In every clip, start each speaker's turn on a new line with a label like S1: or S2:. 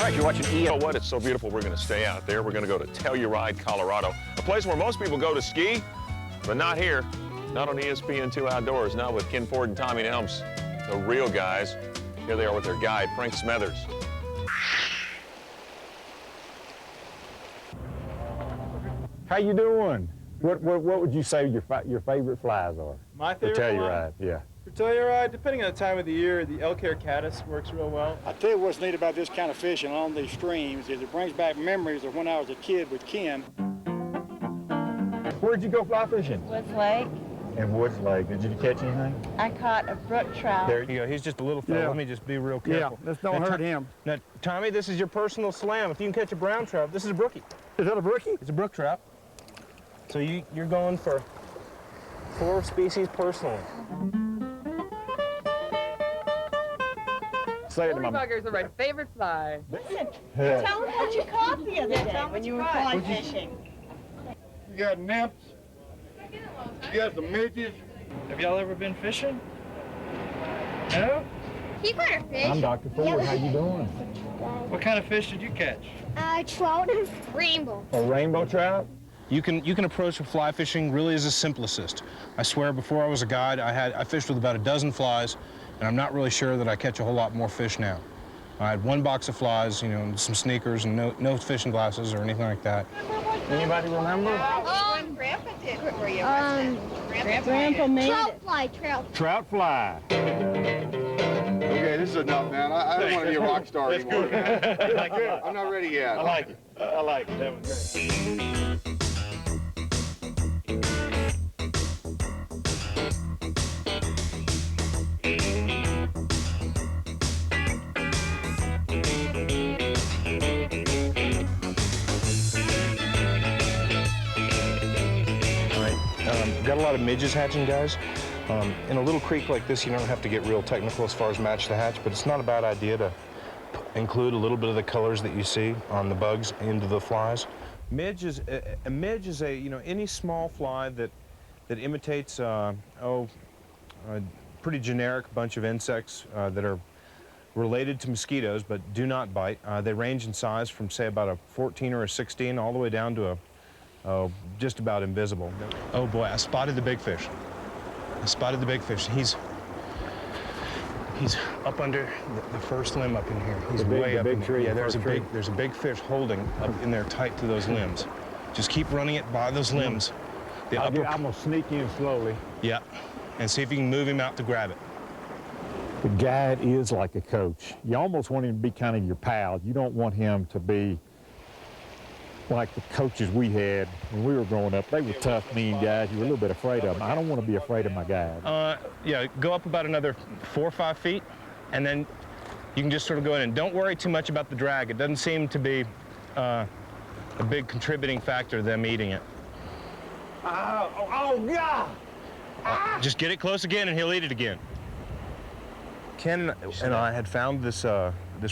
S1: back. You're watching
S2: You know what? It's so beautiful we're going to stay out there. We're going to go to Telluride, Colorado, a place where most people go to ski, but not here. Not on ESPN2 Outdoors, not with Ken Ford and Tommy Nelms, the real guys. Here they are with their guide, Frank Smethurst.
S3: How you doing? What would you say your favorite flies are?
S4: My favorite
S3: for Telluride, yeah.
S4: For Telluride, depending on the time of the year, the elk hair caddis works real well.
S5: I tell you what's neat about this kind of fishing along these streams is it brings back memories of when I was a kid with Ken.
S3: Where'd you go fly fishing?
S6: Woods Lake.
S3: In Woods Lake. Did you catch anything?
S6: I caught a brook trout.
S7: There you go. He's just a little fella.
S3: Yeah.
S7: Let me just be real careful.
S5: Yeah, let's don't hurt him.
S7: Now, Tommy, this is your personal slam. If you can catch a brown trout, this is a brookie.
S3: Is that a brookie?
S7: It's a brook trout. So you're going for 4 species personally.
S3: Say it to my
S8: Buggers are my favorite fly.
S6: Listen, tell them what you caught the other day when you were fly fishing.
S5: You got nymphs. You got some midges.
S4: Have y'all ever been fishing? No?
S9: You caught a fish.
S3: I'm Dr. Ford. How you doing?
S4: What kind of fish did you catch?
S9: Trout and rainbow.
S3: A rainbow trout?
S7: You can approach fly fishing really as a simplicist. I swear, before I was a guide, I fished with about a dozen flies, and I'm not really sure that I catch a whole lot more fish now. I had 1 box of flies, you know, some sneakers, and no fishing glasses or anything like that.
S3: Anybody remember?
S6: Grandpa did. Were you
S9: Grandpa made
S3: Trout fly.
S10: Okay, this is enough, man. I don't want to be a rock star anymore. Man. I'm not ready yet.
S3: I like it. I like it. That was great.
S7: Got a lot of midges hatching, guys. In a little creek like this, you don't have to get real technical as far as match the hatch, but it's not a bad idea to include a little bit of the colors that you see on the bugs into the flies. Midge is a you know, any small fly that imitates a pretty generic bunch of insects that are related to mosquitoes but do not bite. They range in size from, say, about a 14 or a 16 all the way down to a just about invisible. Oh boy, I spotted the big fish. I spotted the big fish. He's up under the first limb up in here. He's way up in there. Yeah, there's a big fish holding up in there tight to those limbs. Just keep running it by those limbs.
S3: I'm gonna sneak in slowly.
S7: Yeah, and see if you can move him out to grab it.
S3: The guide is like a coach. You almost want him to be kind of your pal. You don't want him to be like the coaches we had when we were growing up. They were tough, mean guys. You were a little bit afraid of them. I don't want to be afraid of my guide.
S7: Yeah, go up about another 4 or 5 feet, and then you can just sort of go in and don't worry too much about the drag. It doesn't seem to be a big contributing factor to them eating it.
S3: Oh God!
S7: Just get it close again and he'll eat it again. Ken and I had found this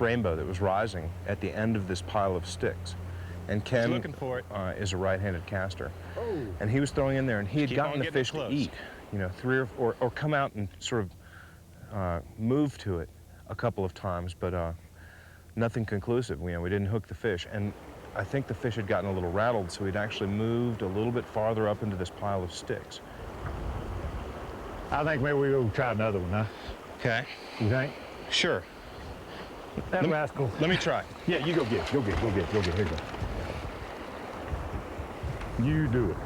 S7: rainbow that was rising at the end of this pile of sticks. And Ken looking for it. Is a right-handed caster. Oh. And he was throwing in there, and he had gotten the fish to eat, you know, 3 or come out and sort of move to it a couple of times, but nothing conclusive. You know, we didn't hook the fish. And I think the fish had gotten a little rattled, so he'd actually moved a little bit farther up into this pile of sticks.
S3: I think maybe we'll try another one, huh?
S7: Okay.
S3: You think?
S7: Sure.
S3: That rascal.
S7: Let me try.
S3: Yeah, you go get it. Go get it. Here you go. You do it.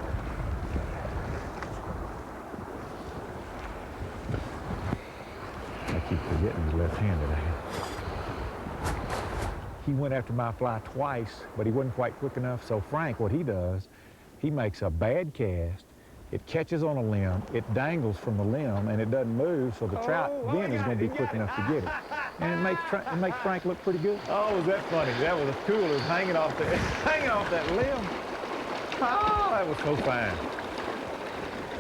S3: I keep forgetting he's left-handed. He went after my fly twice, but he wasn't quite quick enough. So Frank, what he does, he makes a bad cast. It catches on a limb, it dangles from the limb, and it doesn't move, so the trout then is going to be quick enough to get it. And it makes Frank look pretty good. Oh, was that funny? That was cool. It was hanging off that limb. Oh, that was so fine.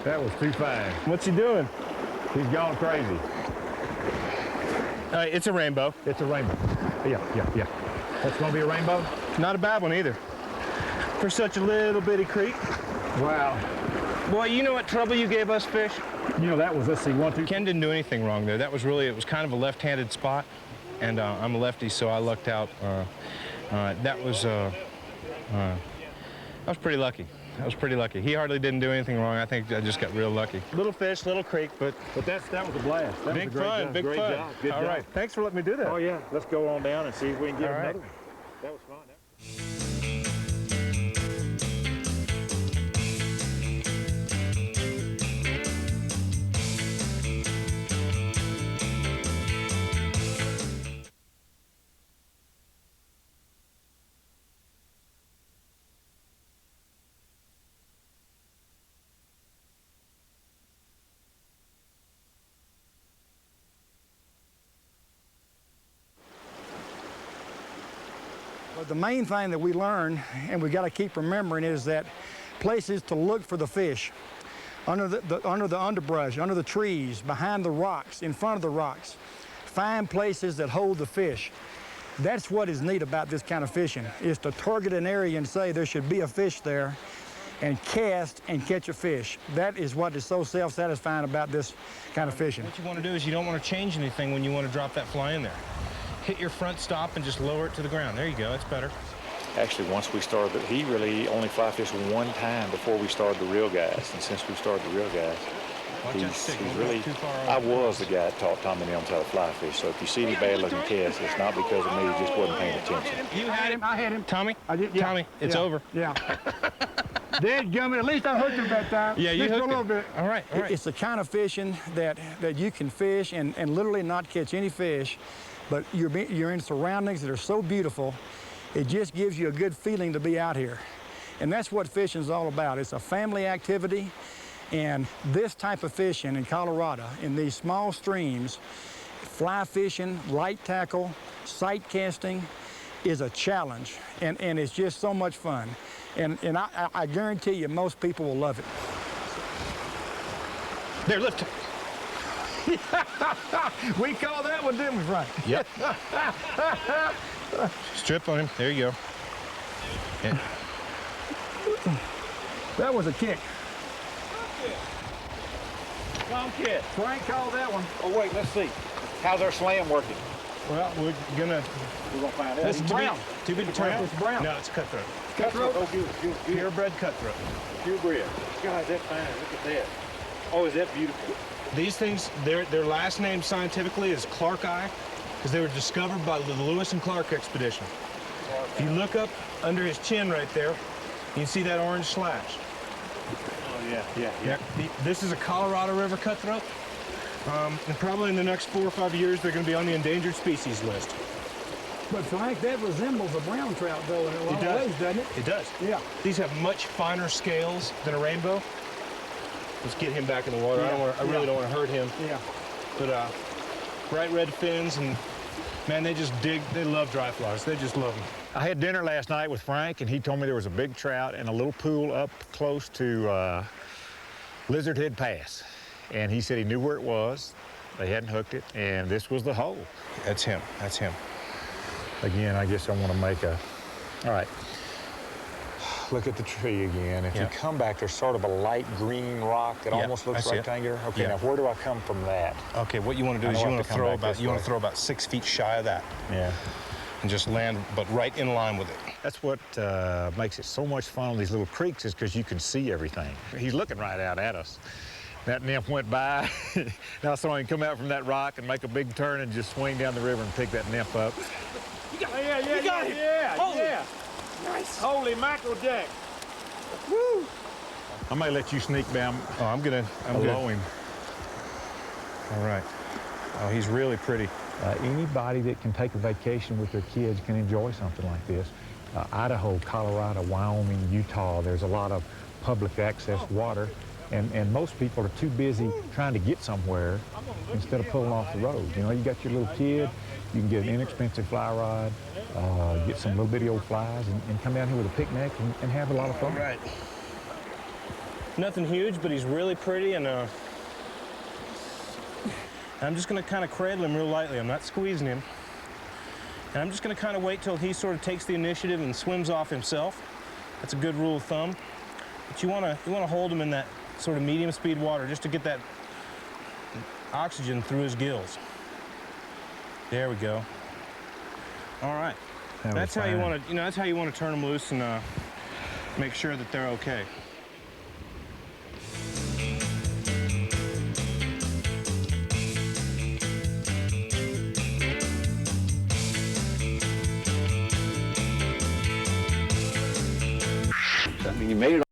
S3: That was too fine.
S7: What's he doing?
S3: He's gone crazy.
S7: It's a rainbow.
S3: It's a rainbow. Yeah. That's going to be a rainbow?
S7: Not a bad one either. For such a little bitty creek.
S3: Wow.
S7: Boy, you know what trouble you gave us, fish?
S3: You know, that was, let's see, 1, 2.
S7: Ken didn't do anything wrong there. That was really, it was kind of a left-handed spot. and I'm a lefty, so I lucked out. That was pretty lucky. I was pretty lucky. He hardly didn't do anything wrong. I think I just got real lucky. Little fish, little creek, but
S3: that was a blast. That
S7: big
S3: was a great
S7: fun,
S3: job.
S7: big
S3: Great
S7: fun.
S3: job. Good
S7: All
S3: job.
S7: right, thanks for letting me do that.
S3: Oh yeah, let's go on down and see if we can get
S7: All right.
S3: another one. That was fun.
S5: But the main thing that we learn, and we got to keep remembering, is that places to look for the fish. Under the underbrush, under the trees, behind the rocks, in front of the rocks. Find places that hold the fish. That's what is neat about this kind of fishing, is to target an area and say there should be a fish there, and cast and catch a fish. That is what is so self-satisfying about this kind of fishing.
S7: What you want to do is you don't want to change anything when you want to drop that fly in there. Hit your front stop and just lower it to the ground. There you go, that's better.
S1: Actually, once we started, he really only fly fished one time before we started the real guys. And since we started the real guys, he's really, I was the guy that taught Tommy and them how to fly fish. So if you see any bad looking casts, it's not because of me, he just wasn't paying attention.
S5: You had him, I had him.
S7: Tommy?
S5: I did, yeah.
S7: Tommy, it's over.
S5: Yeah. Dadgummit, at least I hooked him that time.
S7: Yeah, you
S5: just
S7: hooked
S5: a little
S7: him.
S5: bit.
S7: All right, all right.
S5: It's the kind of fishing that you can fish and literally not catch any fish, but you're in surroundings that are so beautiful, it just gives you a good feeling to be out here. And that's what fishing is all about. It's a family activity, and this type of fishing in Colorado, in these small streams, fly fishing, light tackle, sight casting, is a challenge, and it's just so much fun. And I guarantee you most people will love it.
S7: There, lift it.
S5: We call that one, didn't we, Frank?
S7: Yep. Strip on him. There you go. Yeah.
S5: That was a kick.
S3: Tom Kid.
S5: Frank called that one.
S3: Oh wait, let's see. How's our slam working?
S7: Well, we're gonna
S3: find out.
S7: Listen to
S5: brown.
S7: me. Too big to turn.
S5: It's brown.
S7: No, it's cutthroat.
S5: Cutthroat?
S3: Oh, good.
S7: Purebred cutthroat.
S3: Purebred. God, that's fine. Look at that. Oh, is that beautiful?
S7: These things, their last name scientifically is Clarkeye, because they were discovered by the Lewis and Clark expedition. If you look up under his chin right there, you can see that orange slash.
S3: Oh, yeah.
S7: This is a Colorado River cutthroat, and probably in the next 4 or 5 years, they're going to be on the endangered species list.
S5: But Frank, that resembles a brown trout, though, in a lot of ways, doesn't it?
S7: It does.
S5: Yeah.
S7: These have much finer scales than a rainbow. Let's get him back in the water.
S5: Yeah.
S7: I really don't want to hurt him.
S5: Yeah.
S7: But bright red fins, and man, they love dry flies. They just love them.
S3: I had dinner last night with Frank, and he told me there was a big trout in a little pool up close to Lizard Head Pass. And he said he knew where it was. They hadn't hooked it, and this was the hole.
S7: That's him. That's him.
S3: Again, I guess I want to make a... All right. Look at the tree again. If you come back, there's sort of a light green rock that almost looks rectangular. Okay, now where do I come from that?
S7: Okay, what you want to do is you want to throw about 6 feet shy of that.
S3: Yeah.
S7: And just land, but right in line with it.
S3: That's what makes it so much fun on these little creeks, is because you can see everything. He's looking right out at us. That nymph went by. Now I saw him come out from that rock and make a big turn and just swing down the river and pick that nymph up.
S5: You got it. Yeah. Nice. Holy mackerel jack. Woo.
S3: I may let you sneak down.
S7: I'm
S3: below him.
S7: All right. Oh, he's really pretty.
S3: Anybody that can take a vacation with their kids can enjoy something like this. Idaho, Colorado, Wyoming, Utah, there's a lot of public access water, and most people are too busy trying to get somewhere instead of pulling off the road. You know, you got your little kid, you can get an inexpensive fly rod, get some little bitty old flies, and come down here with a picnic and have a lot of fun.
S7: All right. Nothing huge, but he's really pretty, and I'm just going to kind of cradle him real lightly. I'm not squeezing him. And I'm just going to kind of wait till he sort of takes the initiative and swims off himself. That's a good rule of thumb. But you want to hold him in that sort of medium speed water just to get that oxygen through his gills. There we go.
S11: All right.
S3: That
S11: That's
S3: was
S11: how you
S3: fine.
S11: want to, that's how you want to turn them loose and make sure that they're okay.
S10: I mean, you made it